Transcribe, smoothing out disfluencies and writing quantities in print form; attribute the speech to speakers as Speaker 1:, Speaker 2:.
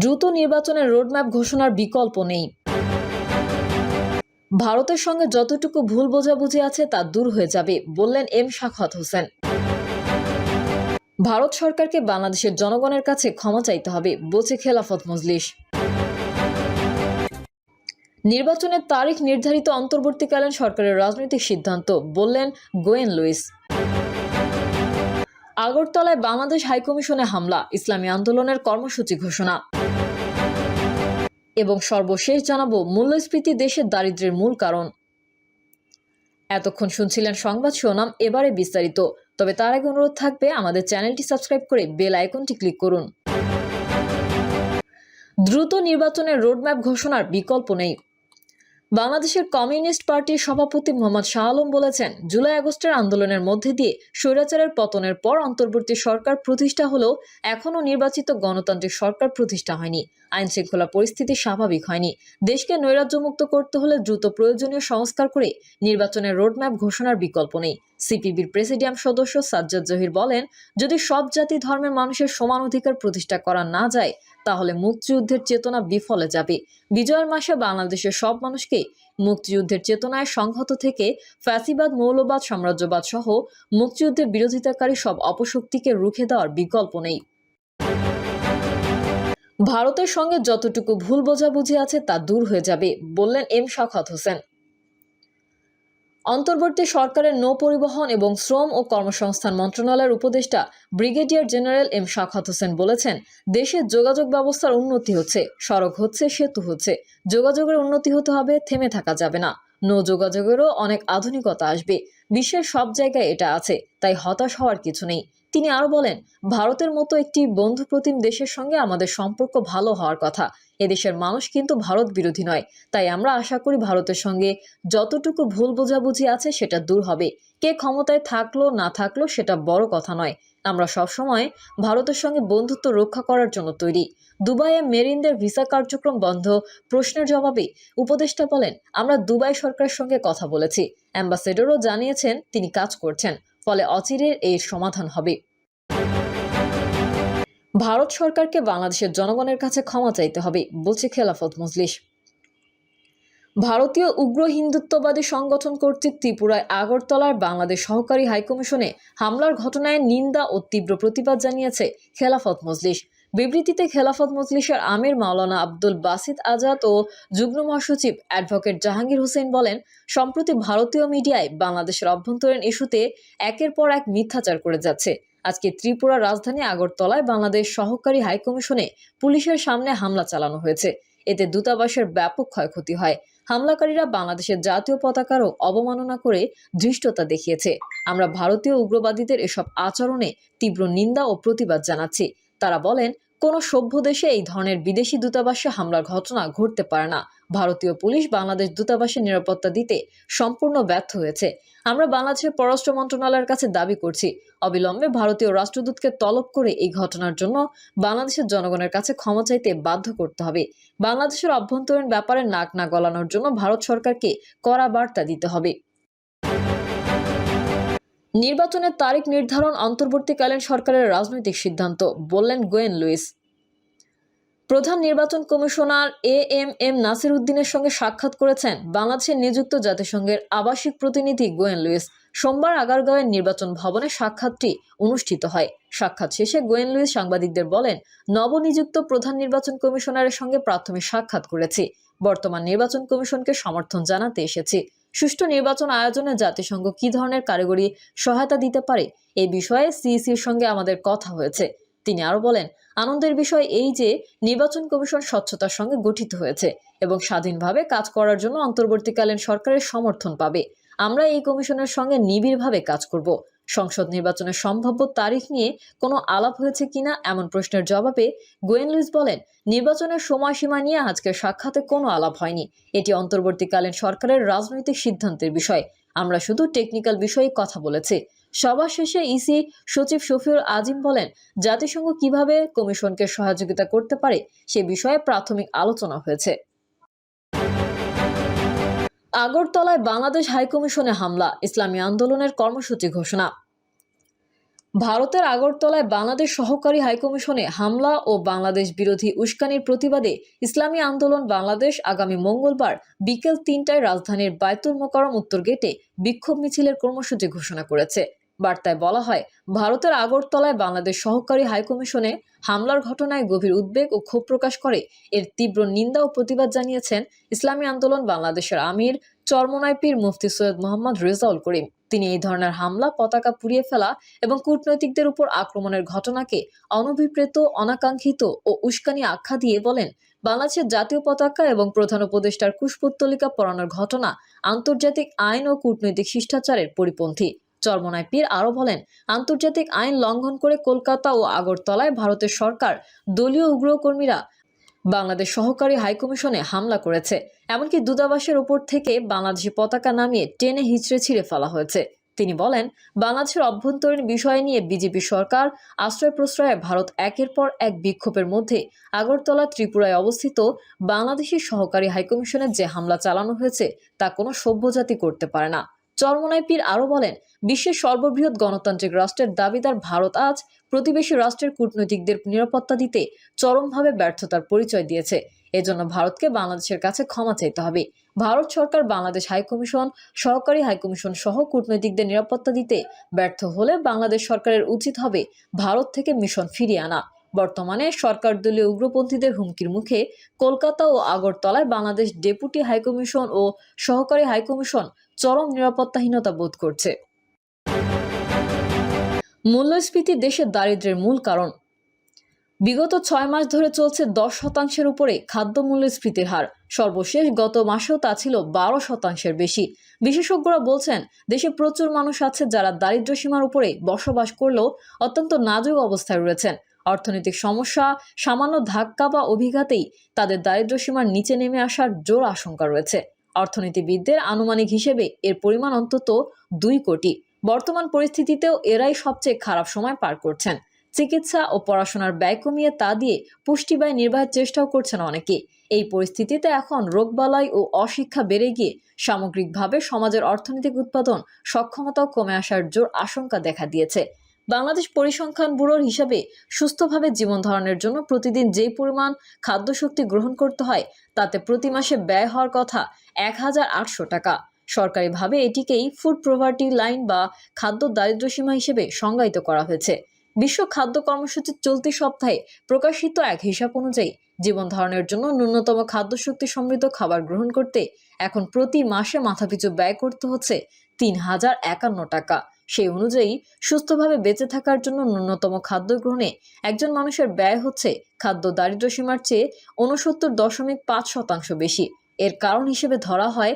Speaker 1: দ্রুত নির্বাচনের রোডম্যাপ ঘোষণার বিকল্প নেই। ভারতের সঙ্গে যতটুকু ভুল বোঝাবুঝি আছে তা দূর হয়ে যাবে, বললেন এম শাখাওয়াত হোসেন। ভারত সরকারকে বাংলাদেশের জনগণের কাছে ক্ষমা চাইতে হবে, বলছে খেলাফত মজলিস। নির্বাচনের তারিখ নির্ধারিত অন্তর্বর্তীকালীন সরকারের রাজনৈতিক সিদ্ধান্ত, বললেন গোয়েন লুইস। আগরতলায় বাংলাদেশ হাইকমিশনে হামলা, ইসলামী আন্দোলনের কর্মসূচি ঘোষণা। এবং সর্বশেষ জানাবো মূল্যস্ফীতি দেশের দারিদ্র্যের মূল কারণ। এতক্ষণ শুনছিলেন সংবাদ শিরোনাম, এবারে বিস্তারিত। তবে তার আগে অনুরোধ থাকবে আমাদের চ্যানেলটি সাবস্ক্রাইব করে বেল আইকনটি ক্লিক করুন। দ্রুত নির্বাচনের রোডম্যাপ ঘোষণার বিকল্প নেই। বাংলাদেশের কমিউনিস্ট পার্টির সভাপতি মোহাম্মদ শাহ আলম বলেছেন, জুলাই আগস্টের আন্দোলনের মধ্যে দিয়ে স্বৈরাচারের পতনের পর অন্তর্বর্তী সরকার প্রতিষ্ঠা হলেও এখনও নির্বাচিত গণতান্ত্রিক সরকার প্রতিষ্ঠা হয়নি। আইন শৃঙ্খলা পরিস্থিতি স্বাভাবিক হয়নি। দেশকে নৈরাজ্যমুক্ত করতে হলে দ্রুত প্রয়োজনীয় সংস্কার করে নির্বাচনের রোডম্যাপ ঘোষণার বিকল্প নেই। সিপিবির প্রেসিডিয়াম সদস্য সাজ্জাদ জহির বলেন, যদি সব জাতি ধর্মের মানুষের সমান অধিকার প্রতিষ্ঠা করা না যায় তাহলে মুক্তিযুদ্ধের চেতনা বিফলে যাবে। বিজয়ের মাসে বাংলাদেশের সব মানুষকে মুক্তিযুদ্ধের চেতনায় সংহত থেকে ফ্যাসিবাদ, মৌলবাদ, সাম্রাজ্যবাদ সহ মুক্তিযুদ্ধের বিরোধিতাকারী সব অপশক্তিকে রুখে দেওয়ার বিকল্প নেই। ভারতের সঙ্গে যতটুকু ভুল বোঝাবুঝি আছে তা দূর হয়ে যাবে, বললেন এম শাখাওয়াত হোসেন। অন্তর্বর্তী সরকারের নৌ পরিবহন এবং শ্রম ও কর্মসংস্থান মন্ত্রণালয়ের উপদেষ্টা brigadier general M Shakhawat Hossain বলেছেন, দেশের যোগাযোগ ব্যবস্থার উন্নতি হচ্ছে, সড়ক হচ্ছে, সেতু হচ্ছে। যোগাযোগের উন্নতি হতে হবে, থেমে থাকা যাবে না। নৌ যোগাযোগেরও অনেক আধুনিকতা আসবে। বিশ্বের সব জায়গায় এটা আছে, তাই হতাশ হওয়ার কিছু নেই। তিনি আরো বলেন, ভারতের মতো একটি বন্ধুপ্রতিম দেশের সঙ্গে আমাদের সম্পর্ক ভালো হওয়ার কথা। এদেশের মানুষ কিন্তু ভারত বিরোধী নয়, তাই আমরা আশা করি ভারতের সঙ্গে যতটুকু ভুল বোঝাবুঝি আছে সেটা দূর হবে। কে ক্ষমতায় থাকলো না থাকলো সেটা বড় কথা নয়। আমরা সবসময় ভারতের সঙ্গে বন্ধুত্ব রক্ষা করার জন্য তৈরি। দুবাইয়ে মেরিনদের ভিসা কার্যক্রম বন্ধ প্রশ্নের জবাবে উপদেষ্টা বলেন, আমরা দুবাই সরকারের সঙ্গে কথা বলেছি। অ্যাম্বাসেডরও জানিয়েছেন তিনি কাজ করছেন, ফলে অচিরের এর সমাধান হবে। ভারত সরকারকে বাংলাদেশের জনগণের কাছে ক্ষমা চাইতে হবে, বলছে খেলাফত মজলিস। ভারতীয় উগ্র হিন্দুত্ববাদী সংগঠন কর্তৃক ত্রিপুরায় আগরতলার বাংলাদেশ সহকারী হাইকমিশনে হামলার ঘটনায় নিন্দা ও তীব্র প্রতিবাদ জানিয়েছে খেলাফত মজলিস। বিবৃতিতে খেলাফত মজলিসের আমির মাওলানা আব্দুল বাসিত আজাদ ও যুগ্ম মহাসচিব অ্যাডভোকেট জাহাঙ্গীর হোসেন বলেন, সম্প্রতি ভারতীয় মিডিয়ায় বাংলাদেশের অভ্যন্তরীণ ইস্যুতে একের পর এক মিথ্যাচার করে যাচ্ছে। আজকে ত্রিপুরা রাজধানী আগরতলায় বাংলাদেশ সহকারী হাইকমিশনে পুলিশের সামনে হামলা চালানো হয়েছে। এতে দূতাবাসের ব্যাপক ক্ষয়ক্ষতি হয়। হামলাকারীরা বাংলাদেশের জাতীয় পতাকারও অবমাননা করে ধৃষ্টতা দেখিয়েছে। আমরা ভারতীয় উগ্রবাদীদের এসব আচরণে তীব্র নিন্দা ও প্রতিবাদ জানাচ্ছি। তারা বলেন, কোনো সভ্য দেশে এই ধরনের বিদেশি দূতাবাসে হামলার ঘটনা ঘটতে পারে না। ভারতীয় পুলিশ বাংলাদেশ দূতাবাসের নিরাপত্তা দিতে সম্পূর্ণ ব্যর্থ হয়েছে। আমরা বাংলাদেশের পররাষ্ট্র মন্ত্রণালয়ের কাছে দাবি করছি, অবিলম্বে ভারতীয় রাষ্ট্রদূতকে তলব করে এই ঘটনার জন্য বাংলাদেশের জনগণের কাছে ক্ষমা চাইতে বাধ্য করতে হবে। বাংলাদেশের অভ্যন্তরীণ ব্যাপারে নাক না গলানোর জন্য ভারত সরকারকে কড়া বার্তা দিতে হবে। নির্বাচনের তারিখ নির্ধারণ অন্তর্বর্তীকালীন সরকারের রাজনৈতিক সিদ্ধান্ত, বললেন গোয়েন লুইস। প্রধান নির্বাচন কমিশনার এম নাসির উদ্দিনের সঙ্গে সাক্ষাৎ করেছেন বাংলাদেশের নিযুক্ত জাতিসংঘের আবাসিক প্রতিনিধি গোয়েন লুইস। সোমবার আগারগাঁওয়ের নির্বাচন ভবনে সাক্ষাৎটি অনুষ্ঠিত হয়। সাক্ষাৎ শেষে গোয়েন লুইস সাংবাদিকদের বলেন, নবনিযুক্ত প্রধান নির্বাচন কমিশনারের সঙ্গে প্রাথমিক সাক্ষাৎ করেছি। বর্তমান নির্বাচন কমিশনকে সমর্থন জানাতে এসেছি। সুষ্ঠু নির্বাচন আয়োজনে জাতিসংঘ কী ধরনের কারিগরি সহায়তা দিতে পারে এই বিষয়ে সিইসির সঙ্গে আমাদের কথা হয়েছে। তিনি আরো বলেন, আনন্দের বিষয় এই যে নির্বাচন কমিশন স্বচ্ছতার সঙ্গে গঠিত হয়েছে এবং স্বাধীনভাবে কাজ করার জন্য অন্তর্বর্তীকালীন সরকারের সমর্থন পাবে। আমরা এই কমিশনের সঙ্গে নিবিড়ভাবে কাজ করব। সংসদ নির্বাচনের সম্ভাব্য তারিখ নিয়ে কোনো আলাপ হয়েছে কিনা এমন প্রশ্নের জবাবে গোয়েন লুইস বলেন, নির্বাচনের সময়সীমা নিয়ে আজকের সাক্ষাতে কোনো আলাপ হয়নি। এটি অন্তর্বর্তীকালীন সরকারের রাজনৈতিক সিদ্ধান্তের বিষয়। আমরা শুধু টেকনিক্যাল বিষয়ে কথা বলেছি। সভা শেষে ইসি সচিব শফিউল আজিম বলেন, জাতিসংঘ কিভাবে কমিশনকে সহযোগিতা করতে পারে সে বিষয়ে প্রাথমিক আলোচনা হয়েছে। আগরতলায় বাংলাদেশ হাইকমিশনে হামলা, ইসলামী আন্দোলনের কর্মসূচি ঘোষণা। ভারতের আগরতলায় বাংলাদেশ সহকারী হাইকমিশনে হামলা ও বাংলাদেশ বিরোধী উস্কানির প্রতিবাদে ইসলামী আন্দোলন বাংলাদেশ আগামী মঙ্গলবার বিকেল ৩টায় রাজধানীর বায়তুল মোকাররম উত্তর গেটে বিক্ষোভ মিছিলের কর্মসূচি ঘোষণা করেছে। বার্তায় বলা হয়, ভারতের আগরতলায় বাংলাদেশ সহকারী হাইকমিশনে হামলার ঘটনায় গভীর উদ্বেগ ও ক্ষোভ প্রকাশ করে এর তীব্র নিন্দা ও প্রতিবাদ জানিয়েছেন ইসলামী আন্দোলন বাংলাদেশের আমির চরমোনাই পীর মুফতি সৈয়দ মোহাম্মদ রেজাউল করিম। তিনি এই ধরনের হামলা, পতাকা পুড়িয়ে ফেলা এবং কূটনৈতিকদের উপর আক্রমণের ঘটনাকে অনভিপ্রেত, অনাকাঙ্ক্ষিত ও উস্কানি আখ্যা দিয়ে বলেন, বাংলাদেশের জাতীয় পতাকা এবং প্রধান উপদেষ্টার কুশপুত্তলিকা পরানোর ঘটনা আন্তর্জাতিক আইন ও কূটনৈতিক শিষ্টাচারের পরিপন্থী। চরমোনাই পীর আরও বলেন, আন্তর্জাতিক আইন লঙ্ঘন করে কলকাতা ও আগরতলায় ভারতের সরকার দলীয় উগ্রকর্মীরা বাংলাদেশ সহকারী হাইকমিশনে হামলা করেছে। এমনকি দূতাবাসের উপর থেকে বাংলাদেশি পতাকা নামিয়ে টেনে হিচড়ে ছিঁড়ে ফেলা হয়েছে। তিনি বলেন, বাংলাদেশের অভ্যন্তরীণ বিষয় নিয়ে বিজেপি সরকার আশ্রয় প্রশ্রয়ে ভারত একের পর এক বিক্ষোভের মধ্যে আগরতলা, ত্রিপুরায় অবস্থিত বাংলাদেশি সহকারী হাইকমিশনে যে হামলা চালানো হয়েছে তা কোনো সভ্য জাতি করতে পারে না। চরমোনাই পীর আরও বলেন, বিশ্বের সর্ববৃহৎ গণতান্ত্রিক রাষ্ট্রের দাবিদার ভারত আজ প্রতিবেশী রাষ্ট্রের কূটনৈতিকদের নিরাপত্তা দিতে চরমভাবে ব্যর্থতার পরিচয় দিয়েছে। এজন্য ভারতকে বাংলাদেশের কাছে ক্ষমা চাইতে হবে। ভারত সরকার বাংলাদেশ হাইকমিশন, সহকারী হাইকমিশন সহ কূটনৈতিকদের নিরাপত্তা দিতে ব্যর্থ হলে বাংলাদেশ সরকারের উচিত হবে ভারত থেকে মিশন ফিরিয়ে আনা। বর্তমানে সরকার দলীয় উগ্রপন্থীদের হুমকির মুখে কলকাতা ও আগরতলায় বাংলাদেশ ডেপুটি হাইকমিশন ও সহকারী হাইকমিশন চরম নিরাপত্তাহীনতা বোধ করছে। মূল্যস্ফীতি দেশের দারিদ্র্যের মূল কারণ। বিগত 6 মাস ধরে চলছে 10% উপরে খাদ্য মূল্যস্ফীতির হার। সর্বশেষ গত মাসেও তা ছিল 12% বেশি। বিশেষজ্ঞরা বলছেন, দেশে প্রচুর মানুষ আছে যারা দারিদ্র্য সীমার উপরে বসবাস করলেও অত্যন্ত নাজুক অবস্থায় রয়েছেন। অর্থনৈতিক সমস্যা, সামান্য ধাক্কা বা অভিঘাতেই তাদের দারিদ্র্য সীমার নিচে নেমে আসার জোর আশঙ্কা রয়েছে। অর্থনীতিবিদদের আনুমানিক হিসেবে এর পরিমাণ অন্তত 2 কোটি। বর্তমান পরিস্থিতিতেও এরাই সবচেয়ে খারাপ সময় পার করছেন। চিকিৎসা ও পড়াশোনার ব্যয় কমিয়ে তা দিয়ে পুষ্টি ব্যয় নির্বাহের চেষ্টাও করছেন অনেকে। এই পরিস্থিতিতে এখন রোগবালাই ও অশিক্ষা বেড়ে গিয়ে সামগ্রিকভাবে সমাজের অর্থনৈতিক উৎপাদন সক্ষমতাও কমে আসার জোর আশঙ্কা দেখা দিয়েছে। বাংলাদেশ পরিসংখ্যান ব্যুরোর হিসাবে সুস্থভাবে জীবন ধারণের জন্য প্রতিদিন যে পরিমাণ খাদ্যশক্তি গ্রহণ করতে হয় তাতে প্রতি মাসে ব্যয় হওয়ার কথা 1800 টাকা। সরকারিভাবে এটিকেই ফুড পভার্টি লাইন বা খাদ্য দারিদ্র্যসীমা হিসেবে সংজ্ঞায়িত করা হয়েছে। বিশ্ব খাদ্য কর্মসূচির চলতি সপ্তাহে প্রকাশিত এক হিসাব অনুযায়ী জীবন ধারণের জন্য ন্যূনতম খাদ্যশক্তি সমৃদ্ধ খাবার গ্রহণ করতে এখন প্রতি মাসে মাথাপিছু ব্যয় করতে হচ্ছে 3051 টাকা। সেই অনুযায়ী সুস্থভাবে বেঁচে থাকার জন্য ন্যূনতম খাদ্য গ্রহণে একজন মানুষের ব্যয় হচ্ছে খাদ্য দারিদ্র্যসীমার চেয়ে 69.5% বেশি। এর কারণ হিসেবে ধরা হয়